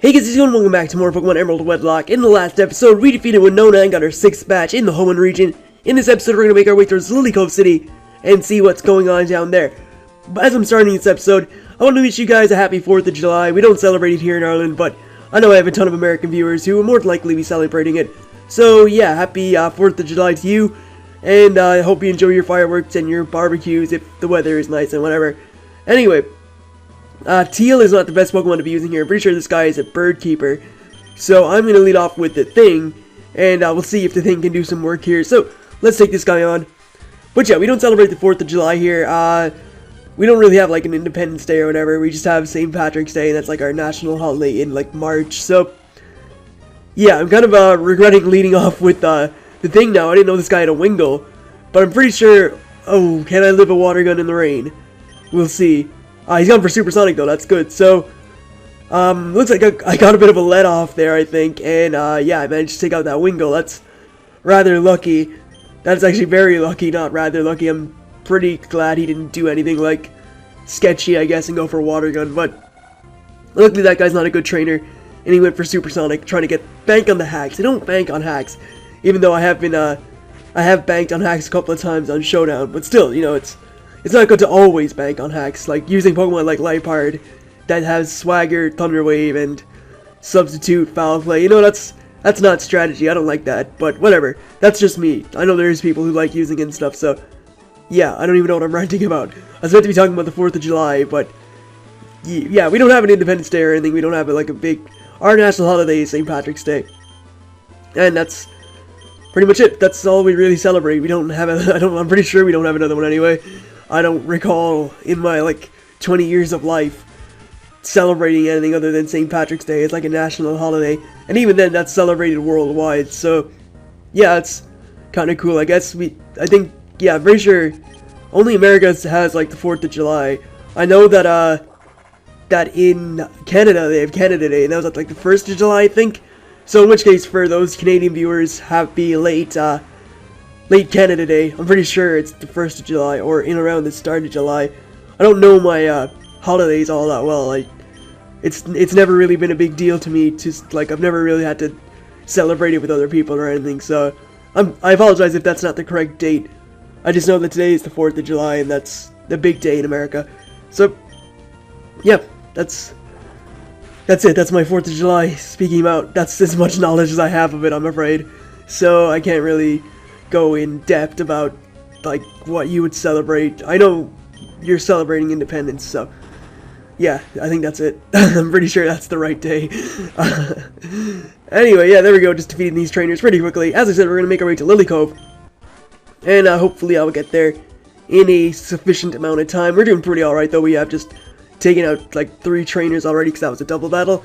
Hey guys, and welcome back to more Pokemon Emerald Wedlocke. In the last episode, we defeated Winona and got our 6th batch in the Hoenn region. In this episode, we're going to make our way towards Lily Cove City and see what's going on down there. But as I'm starting this episode, I want to wish you guys a happy 4th of July. We don't celebrate it here in Ireland, but I know I have a ton of American viewers who will more than likely be celebrating it. So yeah, happy 4th of July to you, and I hope you enjoy your fireworks and your barbecues if the weather is nice and whatever. Anyway, Teal is not the best Pokemon to be using here. I'm pretty sure this guy is a bird keeper. So I'm going to lead off with the Thing, and we'll see if the Thing can do some work here. So let's take this guy on. But yeah, we don't celebrate the 4th of July here. We don't really have like an Independence Day or whatever. We just have St. Patrick's Day, and that's like our national holiday in like March. So yeah, I'm kind of regretting leading off with the Thing now. I didn't know this guy had a Wingull, but I'm pretty sure... Oh, can I live a water gun in the rain? We'll see. He's gone for Supersonic though, that's good. So, looks like I got a bit of a let off there, I think. And, yeah, I managed to take out that Wingull. That's rather lucky. That's actually very lucky, not rather lucky. I'm pretty glad he didn't do anything, like, sketchy, I guess, and go for a Water Gun. But, luckily that guy's not a good trainer. And he went for Supersonic, trying to get bank on the hacks. I don't bank on hacks. Even though I have been, I have banked on hacks a couple of times on Showdown. But still, you know, it's not good to always bank on hacks, like using Pokemon like Liepard that has Swagger, Thunder Wave, and Substitute, Foul Play. You know, that's not strategy. I don't like that, but whatever. That's just me. I know there's people who like using it and stuff, so yeah, I don't even know what I'm ranting about. I was meant to be talking about the 4th of July, but yeah, we don't have an Independence Day or anything. We don't have like a big... Our national holiday is St. Patrick's Day. And that's pretty much it. That's all we really celebrate. We don't have I'm pretty sure we don't have another one anyway. I don't recall in my, like, 20 years of life celebrating anything other than St. Patrick's Day. It's like a national holiday. And even then, that's celebrated worldwide. So, yeah, it's kind of cool. I guess I think, yeah, I'm pretty sure only America has, like, the 4th of July. I know that, that in Canada, they have Canada Day. And that was, like, the 1st of July, I think. So, in which case, for those Canadian viewers, happy late Canada Day. I'm pretty sure it's the 1st of July, or in around the start of July. I don't know my holidays all that well. It's never really been a big deal to me. I've never really had to celebrate it with other people or anything. So I apologize if that's not the correct date. I just know that today is the 4th of July, and that's the big day in America. So yeah, that's it. That's my 4th of July speaking about. That's as much knowledge as I have of it, I'm afraid. So I can't really go in depth about like what you would celebrate. I know you're celebrating independence, so yeah, I think that's it. I'm pretty sure that's the right day. Anyway, yeah, there we go, just defeating these trainers pretty quickly. As I said, we're gonna make our way to Lily Cove, and hopefully I will get there in a sufficient amount of time. We're doing pretty alright though. We have just taken out like 3 trainers already because that was a double battle,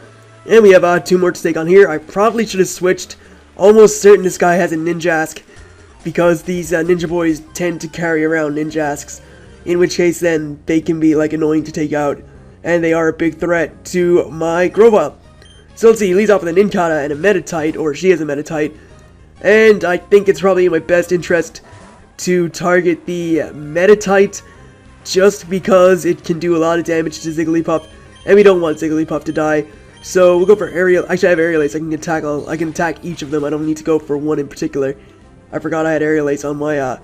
and we have 2 more to take on here. I probably should have switched. Almost certain this guy has a Ninjask, because these Ninja Boys tend to carry around Ninjasks, in which case then they can be like annoying to take out, and they are a big threat to my Grovyle. So let's see, he leads off with a Nincada and a Meditite, or she is a Meditite, and I think it's probably in my best interest to target the Meditite, just because it can do a lot of damage to Zigglypuff, and we don't want Zigglypuff to die. So we'll go for Aerial. Actually, I have Aerial Ace. I can attack each of them. I don't need to go for one in particular. I forgot I had Aerial Ace on my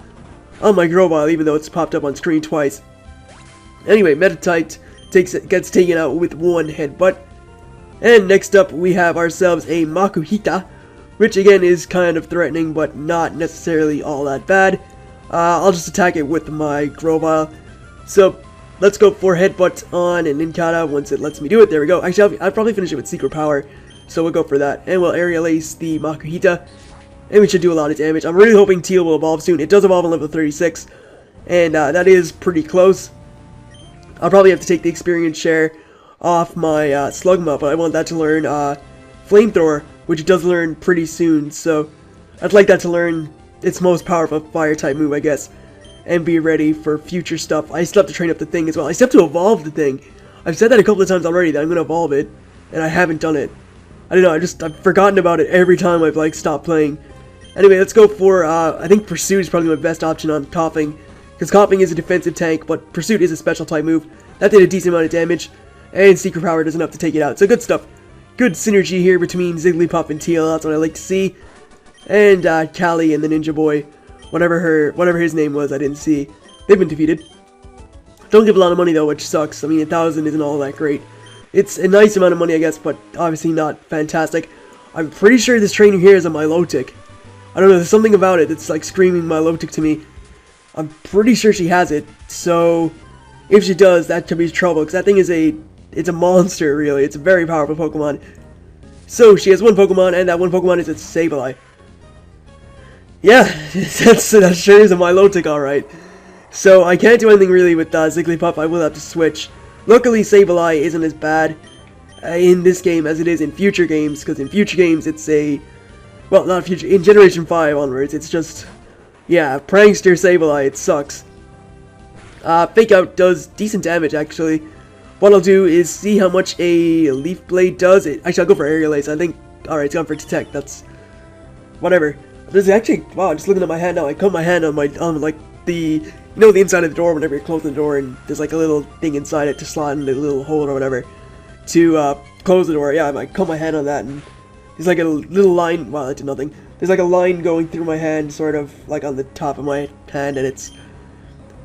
Grovyle, even though it's popped up on screen twice. Anyway, Meditite gets taken out with 1 headbutt. And next up, we have ourselves a Makuhita, which again is kind of threatening, but not necessarily all that bad. I'll just attack it with my Grovyle. So let's go for headbutt on an Nincada once it lets me do it. There we go. Actually, I'll probably finish it with Secret Power, so we'll go for that. And we'll Aerial Ace the Makuhita, and we should do a lot of damage. I'm really hoping Teal will evolve soon. It does evolve on level 36, and that is pretty close. I'll probably have to take the experience share off my Slugma, but I want that to learn Flamethrower, which it does learn pretty soon, so I'd like that to learn its most powerful Fire-type move, I guess, and be ready for future stuff. I still have to train up the Thing as well. I still have to evolve the Thing. I've said that a couple of times already, that I'm going to evolve it, and I haven't done it. I don't know, I've forgotten about it every time I've, like, stopped playing. Anyway, let's go for, I think Pursuit is probably my best option on Coughing, because Coughing is a defensive tank, but Pursuit is a special type move. That did a decent amount of damage, and Secret Power does enough to take it out, so good stuff. good synergy here between Zigglypuff and Teal. That's what I like to see. And Callie and the Ninja Boy, whatever his name was, I didn't see. They've been defeated. Don't give a lot of money though, which sucks. I mean, 1,000 isn't all that great. It's a nice amount of money, I guess, but obviously not fantastic. I'm pretty sure this trainer here is a Milotic. I don't know, there's something about it that's like screaming Milotic to me. I'm pretty sure she has it, so if she does, that could be trouble, because that thing is it's a monster, really. It's a very powerful Pokemon. So, she has one Pokemon, and that one Pokemon is its Sableye. Yeah, that sure is a Milotic, alright. So, I can't do anything really with Zigglypuff. I will have to switch. Luckily, Sableye isn't as bad in this game as it is in future games, because in future games, it's well, not future, in Generation 5 onwards, it's just, yeah, Prankster Sableye, it sucks. Fake Out does decent damage, actually. What I'll do is see how much a Leaf Blade does. Actually, I'll go for Aerial Ace. I think, alright, it's gone for Detect. That's, whatever. There's actually, wow, just looking at my hand now, I cut my hand on like, the inside of the door whenever you're closing the door, and there's like a little thing inside it to slot in the little hole or whatever, to, close the door. Yeah, I cut my hand on that, and there's like a little line, wow, that did nothing. There's like a line going through my hand, sort of, like on the top of my hand, and it's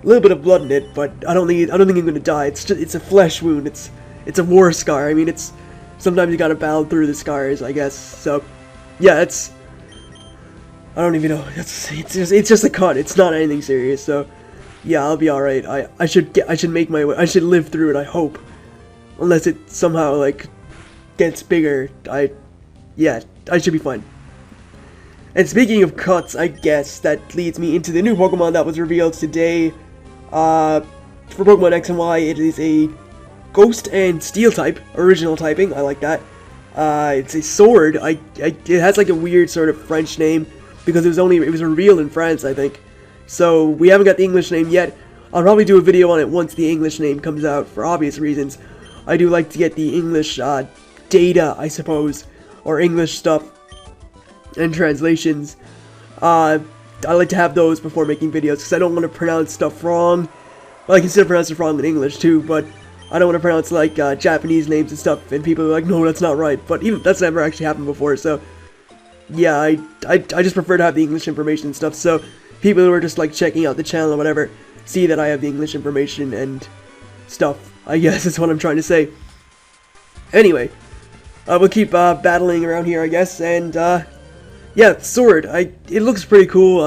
a little bit of blood in it, but I don't think I'm gonna die. It's a flesh wound. It's a war scar. I mean, sometimes you gotta battle through the scars, I guess. So, yeah, I don't even know. It's just a cut. It's not anything serious. So, yeah, I'll be all right. I should make my way. I should live through it. I hope, unless it somehow like gets bigger. Yeah, I should be fine. And speaking of cuts, I guess that leads me into the new Pokemon that was revealed today. For Pokemon X and Y, it is a Ghost and Steel type, original typing. I like that. It's a sword. It has like a weird sort of French name because it was revealed in France, I think. So we haven't got the English name yet. I'll probably do a video on it once the English name comes out for obvious reasons. I do like to get the English data, I suppose, or English stuff and translations. I like to have those before making videos because I don't want to pronounce stuff wrong. Well, I can still pronounce it wrong in English too, but I don't want to pronounce like Japanese names and stuff, and people are like, no, that's not right. But even that's never actually happened before, so yeah, I just prefer to have the English information and stuff, so people who are just like checking out the channel or whatever see that I have the English information and stuff. I guess that's what I'm trying to say. Anyway, we'll keep battling around here, I guess, and yeah, sword. It looks pretty cool.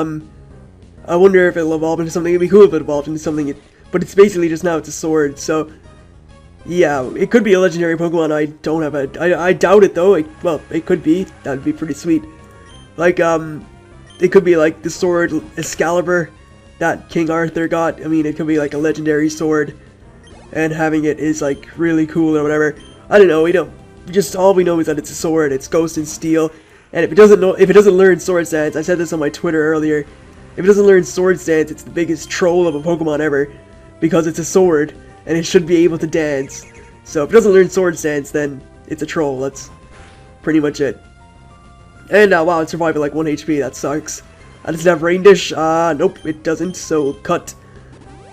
I wonder if it'll evolve into something. It'd be cool if it evolved into something, but it's basically just now it's a sword. So yeah, it could be a legendary Pokemon. I doubt it though. Well, it could be. That would be pretty sweet. Like it could be like the sword Excalibur that King Arthur got. I mean, it could be like a legendary sword, and having it is like really cool or whatever. I don't know. We don't. Just all we know is that it's a sword. It's Ghost and Steel. And if it doesn't learn Sword Stance, I said this on my Twitter earlier, if it doesn't learn Sword Stance, it's the biggest troll of a Pokemon ever, because it's a sword, and it should be able to dance. So if it doesn't learn Sword Stance, then it's a troll. That's pretty much it. And wow, it survived at like 1 HP, that sucks. Does it have Rain Dish? Nope, it doesn't, so cut.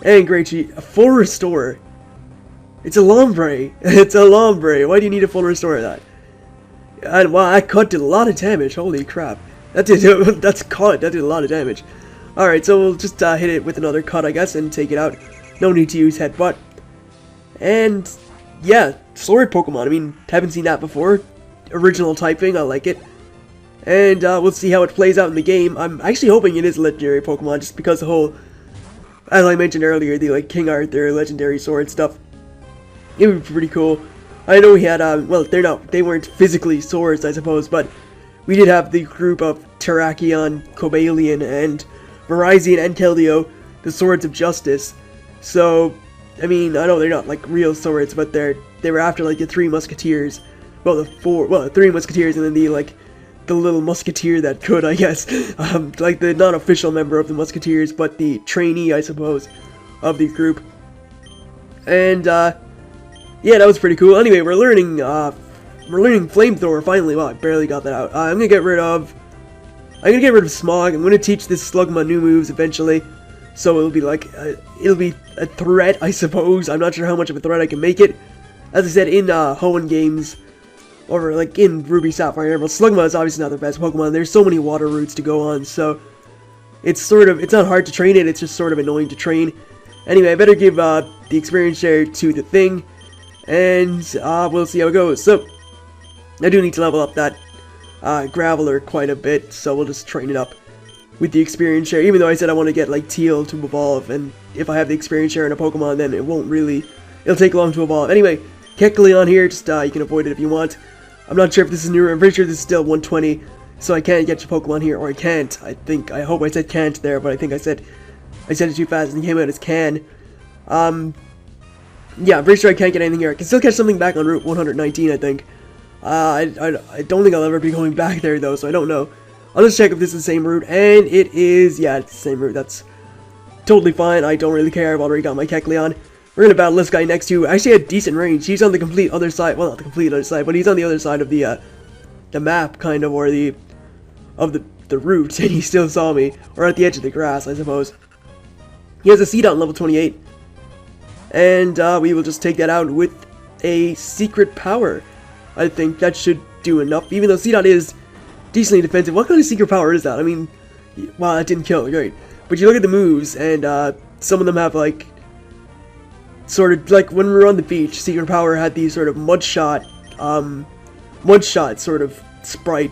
And Great Sheet, a full restore. It's a Lombre. It's a Lombre. Why do you need a full restore of that? And wow, that cut did a lot of damage. Holy crap. That did a lot of damage. Alright, so we'll just hit it with another cut, I guess, and take it out. No need to use Headbutt. And yeah, Sword Pokemon. I mean, haven't seen that before. Original typing, I like it. And we'll see how it plays out in the game. I'm actually hoping it is a legendary Pokemon, just because the whole, as I mentioned earlier, the like King Arthur legendary sword stuff. It would be pretty cool. I know we had, well, they weren't physically swords, I suppose, but we did have the group of Terrakion, Cobalion, and Virizion and Keldeo, the Swords of Justice. So, I mean, I know they're not like real swords, but they were after like the Three Musketeers. Well, the Three Musketeers, and then the little Musketeer that could, I guess. Like the non-official member of the Musketeers, but the trainee, I suppose, of the group. And, yeah, that was pretty cool. Anyway, we're learning Flamethrower finally. Wow, I barely got that out. I'm gonna get rid of Smog. I'm gonna teach this Slugma new moves eventually, so it'll be a threat, I suppose. I'm not sure how much of a threat I can make it. As I said, in Hoenn games, over like in Ruby, Sapphire, Emerald. Slugma is obviously not the best Pokemon. There's so many water routes to go on, so it's not hard to train it. It's just sort of annoying to train. Anyway, I better give the experience share to the thing, and we'll see how it goes. So I do need to level up that Graveler quite a bit, so we'll just train it up with the experience share. Even though I said I want to get like Teal to evolve, and if I have the experience share in a Pokemon, then it'll take long to evolve. Anyway, Kecleon here, just you can avoid it if you want. I'm not sure if this is new. I'm pretty sure this is still 120, so I can't get your Pokemon here, or I can't. I hope I said can't there, but I think I said it too fast and it came out as can. Yeah, I'm pretty sure I can't get anything here. I can still catch something back on Route 119, I think. I don't think I'll ever be going back there though, so I don't know. I'll just check if this is the same route, and it is. Yeah, it's the same route. That's totally fine. I don't really care. I've already got my Kecleon. We're gonna battle this guy next to. Actually, had decent range. He's on the complete other side. Well, not the complete other side, but he's on the other side of the map, kind of, or the route, and he still saw me, or at the edge of the grass, I suppose. He has a Seedot on level 28, and we will just take that out with a secret power. I think that should do enough, even though Seedot is decently defensive. What kind of secret power is that? I mean, wow, that didn't kill, great. But you look at the moves, and some of them have like, sort of like when we were on the beach, secret power had these sort of mudshot sort of sprite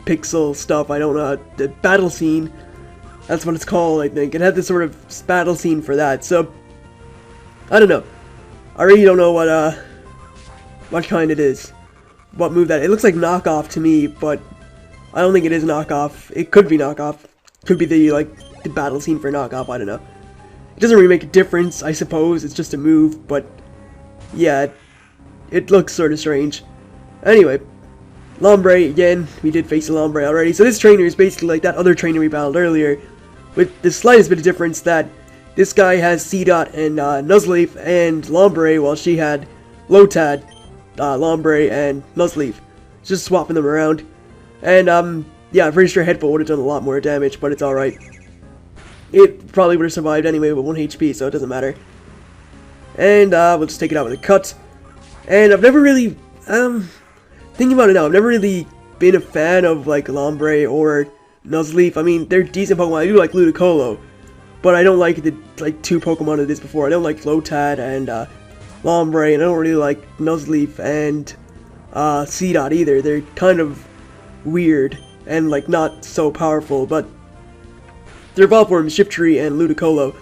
pixel stuff. I don't know, the battle scene, that's what it's called, I think. It had this sort of battle scene for that, so I don't know. I really don't know what kind it is, what move that. It looks like knockoff to me, but I don't think it is knockoff. It could be knockoff. Could be the battle scene for knockoff, I don't know. It doesn't really make a difference, I suppose. It's just a move, but yeah, it looks sort of strange. Anyway, Lombre, again, we did face a Lombre already. So this trainer is basically like that other trainer we battled earlier, with the slightest bit of difference that this guy has Seedot and Nuzleaf and Lombre, while she had Lotad, Lombre, and Nuzleaf. Just swapping them around. And, yeah, I'm pretty sure Headbutt would have done a lot more damage, but it's alright. It probably would have survived anyway with 1 HP, so it doesn't matter. And, we'll just take it out with a cut. And I've never really, thinking about it now, I've never really been a fan of, like, Lombre or Nuzleaf. I mean, they're decent Pokemon. I do like Ludicolo, but I don't like the, two Pokemon it is before. I don't like Lotad and, Lombre, and I don't really like Nuzleaf and, Seedot either. They're kind of weird and, like, not so powerful, but their evolved forms, Shiftry and Ludicolo,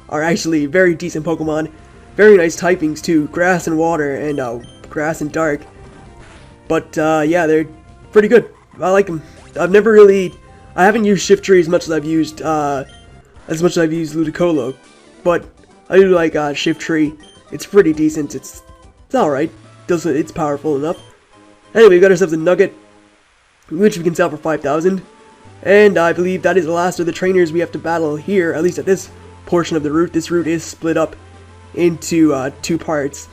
are actually very decent Pokemon. Very nice typings too, grass and water, and grass and dark. But yeah, they're pretty good. I like them. I haven't used Shiftry as much as I've used Ludicolo, but I do like Shiftry. It's pretty decent. It's alright. It's powerful enough. Anyway, we got ourselves a Nugget, which we can sell for 5,000. And I believe that is the last of the trainers we have to battle here, at least at this portion of the route. This route is split up into 2 parts.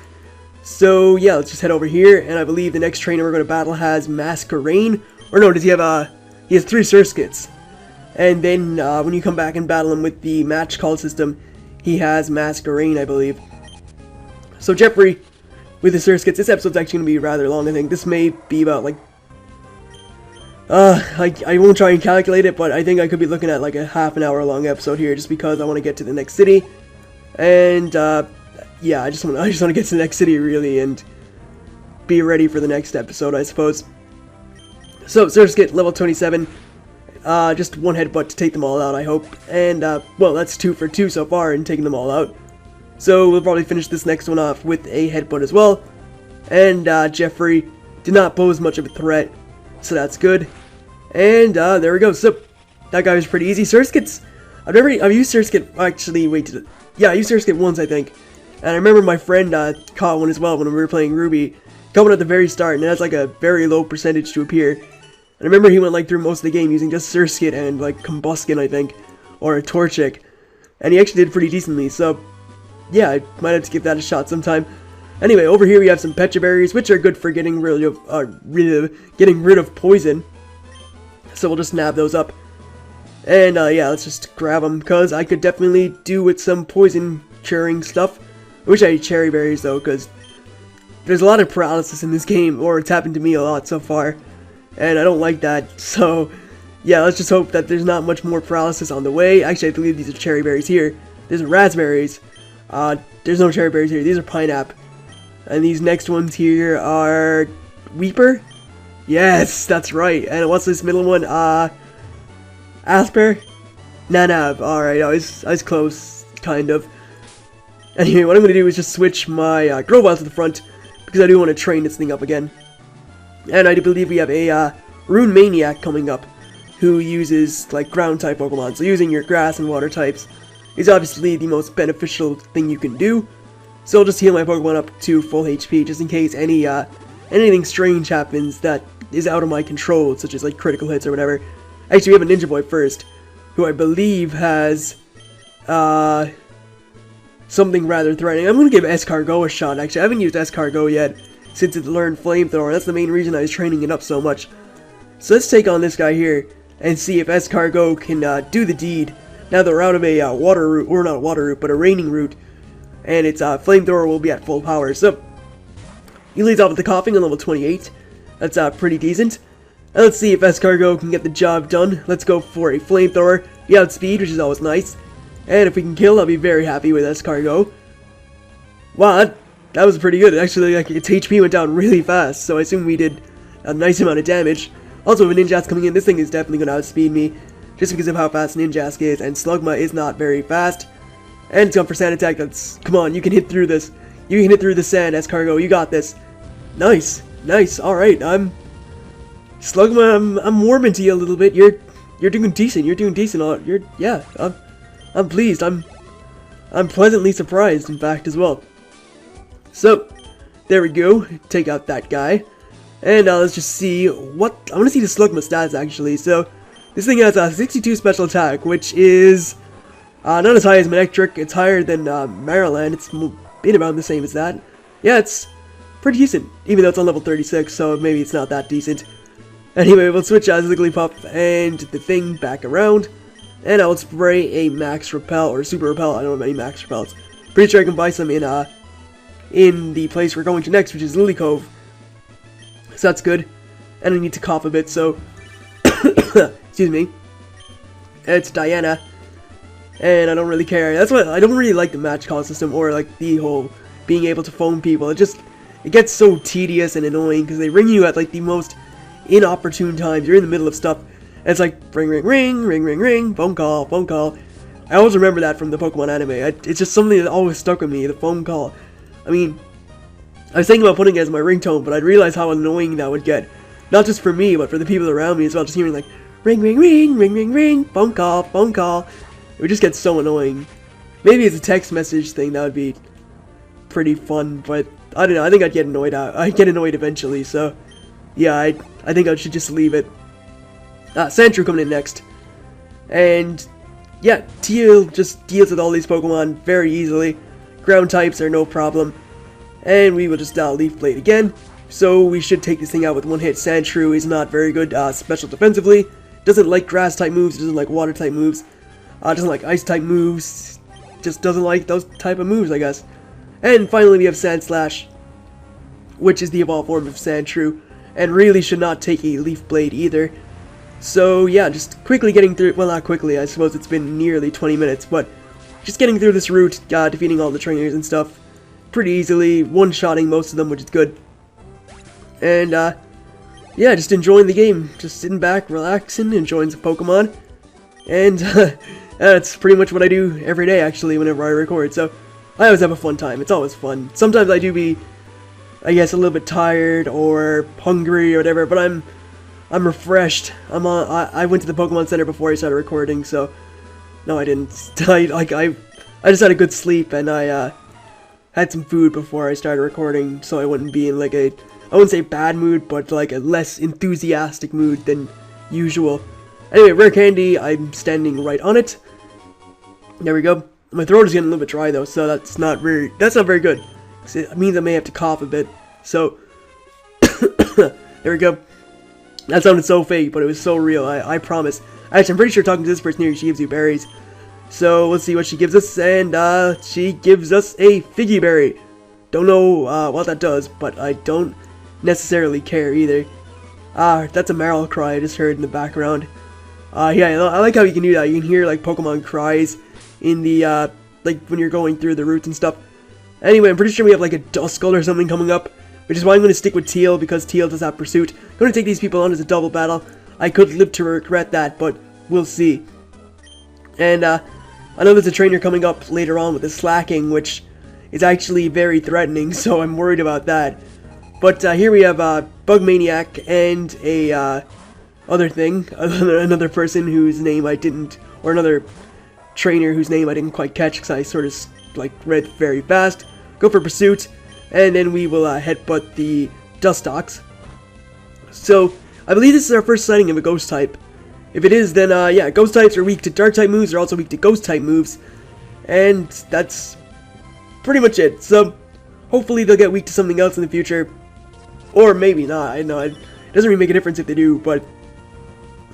So yeah, let's just head over here, and I believe the next trainer we're going to battle has Masquerain. Or no, does he have he has 3 Surskits. And then when you come back and battle him with the match call system, he has Masquerain, I believe. So Jeffrey with the Surskits. This episode's actually going to be rather long, I think. This may be about like I won't try and calculate it, but I think I could be looking at like a half an hour long episode here, just because I want to get to the next city, and yeah, I just want to get to the next city really, and be ready for the next episode, I suppose. So Surskit level 27, just 1 headbutt to take them all out, I hope, and well, that's 2 for 2 so far in taking them all out. So we'll probably finish this next one off with a headbutt as well, and Jeffrey did not pose much of a threat. So that's good. And there we go. So that guy was pretty easy. Surskits, I've used Surskit, actually, yeah, I used Surskit once, I think. And I remember my friend caught one as well when we were playing Ruby, coming at the very start, and it has like a very low percentage to appear. And I remember he went like through most of the game using just Surskit and like Combuskin, I think, or a Torchic. And he actually did pretty decently, so yeah, I might have to give that a shot sometime. Anyway, over here we have some Pecha Berries, which are good for getting rid of poison. So we'll just nab those up. And yeah, let's just grab them, because I could definitely do with some poison curing stuff. I wish I had cherry berries though, because there's a lot of paralysis in this game, or it's happened to me a lot so far, and I don't like that. So yeah, let's just hope that there's not much more paralysis on the way. Actually, I believe these are cherry berries here. There's raspberries. There's no cherry berries here. These are pineapple. And these next ones here are Weeper. Yes, that's right. And what's this middle one? Asper? Nanav. Alright, I was close, kind of. Anyway, what I'm going to do is just switch my Grovyle to the front, because I do want to train this thing up again. And I do believe we have a Rune Maniac coming up, who uses, like, ground-type Pokemon. So using your grass and water types is obviously the most beneficial thing you can do. So I'll just heal my Pokemon up to full HP, just in case anything strange happens that is out of my control, such as, like, critical hits or whatever. Actually, we have a Ninja Boy first, who I believe has, something rather threatening. I'm going to give Escargot a shot, actually. I haven't used Escargot yet, since it learned Flamethrower. That's the main reason I was training it up so much. So let's take on this guy here, and see if Escargot can, do the deed. Now that we're out of a, water route, or not a water route, but a raining route, and its, Flamethrower will be at full power. So, he leads off with the Coughing on level 28. That's, pretty decent. And let's see if Escargot can get the job done. Let's go for a Flamethrower. Be outspeed, which is always nice. And if we can kill, I'll be very happy with Escargot. Wow, that was pretty good. Actually, like, its HP went down really fast, so I assume we did a nice amount of damage. Also, with Ninjask coming in, this thing is definitely going to outspeed me, just because of how fast Ninjask is, and Slugma is not very fast. And it's gone for Sand Attack. That's, come on, you can hit through this. You can hit through the sand, Escargot. You got this. Nice, nice. All right, Slugma, I'm warming to you a little bit. You're doing decent. You're doing decent. Yeah. I'm pleased. I'm pleasantly surprised, in fact, as well. So, there we go. Take out that guy. And let's just see what... I want to see the Slugma stats, actually. So, this thing has a 62 special attack, which is not as high as Manectric. It's higher than Maryland. It's been about the same as that. Yeah, it's pretty decent, even though it's on level 36, so maybe it's not that decent. Anyway, we'll switch out Zigglypuff and the thing back around. And I will spray a Max Repel, or Super Repel. I don't have any Max Repels. Pretty sure I can buy some in the place we're going to next, which is Lily Cove. So that's good. And I need to cough a bit, so... excuse me. It's Diana. And I don't really care. That's why I don't really like the match call system, or like the whole being able to phone people. It gets so tedious and annoying, because they ring you at like the most inopportune times. You're in the middle of stuff. And it's like, ring, ring, ring, ring, ring, ring, phone call, phone call. I always remember that from the Pokemon anime. It's just something that always stuck with me, the phone call. I mean, I was thinking about putting it as my ringtone, but I'd realize how annoying that would get. Not just for me, but for the people around me as well. Just hearing like, ring, ring, ring, ring, ring, ring, phone call, phone call. It would just get so annoying. Maybe it's a text message thing, that would be pretty fun, but I don't know, I think I'd get annoyed eventually, so yeah, I think I should just leave it. Sandshrew coming in next. And yeah, Teal just deals with all these Pokemon very easily. Ground types are no problem. And we will just Leaf Blade again. So we should take this thing out with one hit. Sandshrew is not very good special defensively. Doesn't like grass type moves, doesn't like water type moves. Doesn't like ice type moves. Just doesn't like those type of moves, I guess. And finally we have Sandslash, which is the evolved form of Sandshrew, and really should not take a Leaf Blade either. So yeah, just quickly getting through, well, not quickly, I suppose it's been nearly 20 minutes, but just getting through this route, defeating all the trainers and stuff pretty easily, one-shotting most of them, which is good. And yeah, just enjoying the game, just sitting back, relaxing, enjoying some Pokemon, and that's pretty much what I do every day, actually, whenever I record. So I always have a fun time. It's always fun. Sometimes I do be, I guess, a little bit tired or hungry or whatever, but I'm refreshed. I went to the Pokemon Center before I started recording, so no, I didn't. I just had a good sleep, and I had some food before I started recording, so I wouldn't be in like I wouldn't say bad mood, but like a less enthusiastic mood than usual. Anyway, rare candy. I'm standing right on it. There we go. My throat is getting a little bit dry though, so that's not very good. It means I may have to cough a bit. So there we go. That sounded so fake, but it was so real. I promise. Actually, I'm pretty sure talking to this person here, she gives you berries. So let's see what she gives us, and she gives us a Figgy Berry. Don't know what that does, but I don't necessarily care either. That's a Marl cry I just heard in the background. Yeah, I like how you can do that. You can hear like Pokemon cries in the like when you're going through the routes and stuff. Anyway, I'm pretty sure we have like a Duskull or something coming up, which is why I'm going to stick with Teal, because Teal does have Pursuit. I'm going to take these people on as a double battle. I could live to regret that, but we'll see. And I know there's a trainer coming up later on with the Slacking, which is actually very threatening, so I'm worried about that. But here we have Bug Maniac and a other thing, another person whose name I didn't, or another trainer whose name I didn't quite catch because I sort of like read very fast. Go for Pursuit, and then we will headbutt the Dustox. So I believe this is our first sighting of a Ghost type. If it is, then yeah, Ghost types are weak to Dark type moves. They're also weak to Ghost type moves, and that's pretty much it. So hopefully they'll get weak to something else in the future, or maybe not. I know it doesn't really make a difference if they do, but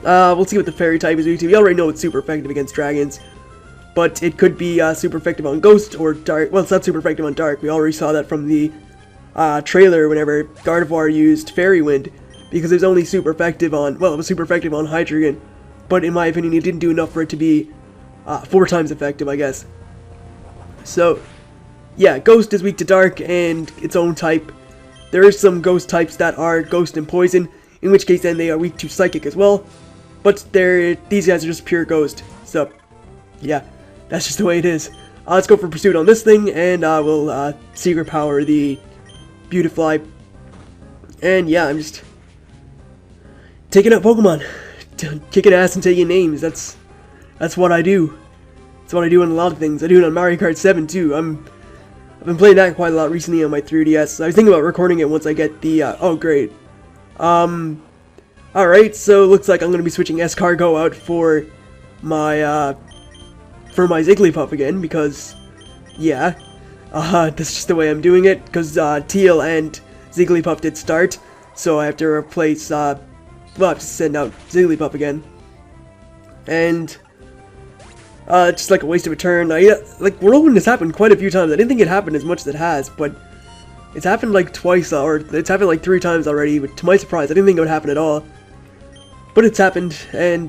we'll see what the Fairy type is weak to. We already know it's super effective against dragons, but it could be super effective on Ghost or Dark. Well, it's not super effective on Dark. We already saw that from the trailer whenever Gardevoir used Fairy Wind, because it was only super effective on, well, it was super effective on Hydreigon, but in my opinion it didn't do enough for it to be 4 times effective, I guess. So yeah, Ghost is weak to Dark and its own type. There is some Ghost types that are Ghost and Poison, in which case then they are weak to Psychic as well, but these guys are just pure Ghost. So yeah, that's just the way it is. Let's go for Pursuit on this thing, and we'll Secret Power the Beautifly. And yeah, I'm just taking out Pokemon, kicking ass and taking names. That's what I do. That's what I do in a lot of things. I do it on Mario Kart 7 too. I've been playing that quite a lot recently on my 3DS. I was thinking about recording it once I get the oh great. Alright, so looks like I'm gonna be switching Escargo out for my Zigglypuff again, because yeah, that's just the way I'm doing it, because Teal and Zigglypuff did start, so I have to replace well, I have to send out Zigglypuff again. And just like a waste of a turn. Like, we're hoping this happened quite a few times. I didn't think it happened as much as it has, but it's happened like twice, or it's happened like 3 times already, but to my surprise, I didn't think it would happen at all. But it's happened, and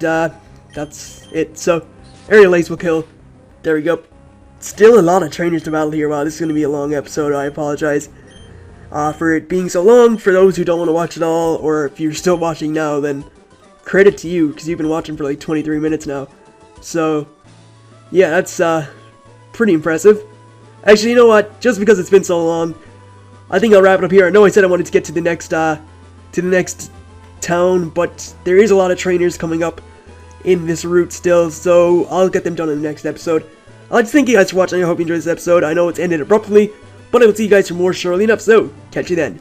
that's it. So, Aerial Ace will kill. There we go. Still a lot of trainers to battle here. Wow, this is going to be a long episode. I apologize for it being so long. For those who don't want to watch it all, or if you're still watching now, then credit to you, because you've been watching for like 23 minutes now. So yeah, that's pretty impressive. Actually, you know what? Just because it's been so long, I think I'll wrap it up here. I know I said I wanted to get to the next town, but there is a lot of trainers coming up in this route still, so I'll get them done in the next episode. I'd like to thank you guys for watching. I hope you enjoyed this episode. I know it's ended abruptly, but I will see you guys for more shortly enough, so catch you then.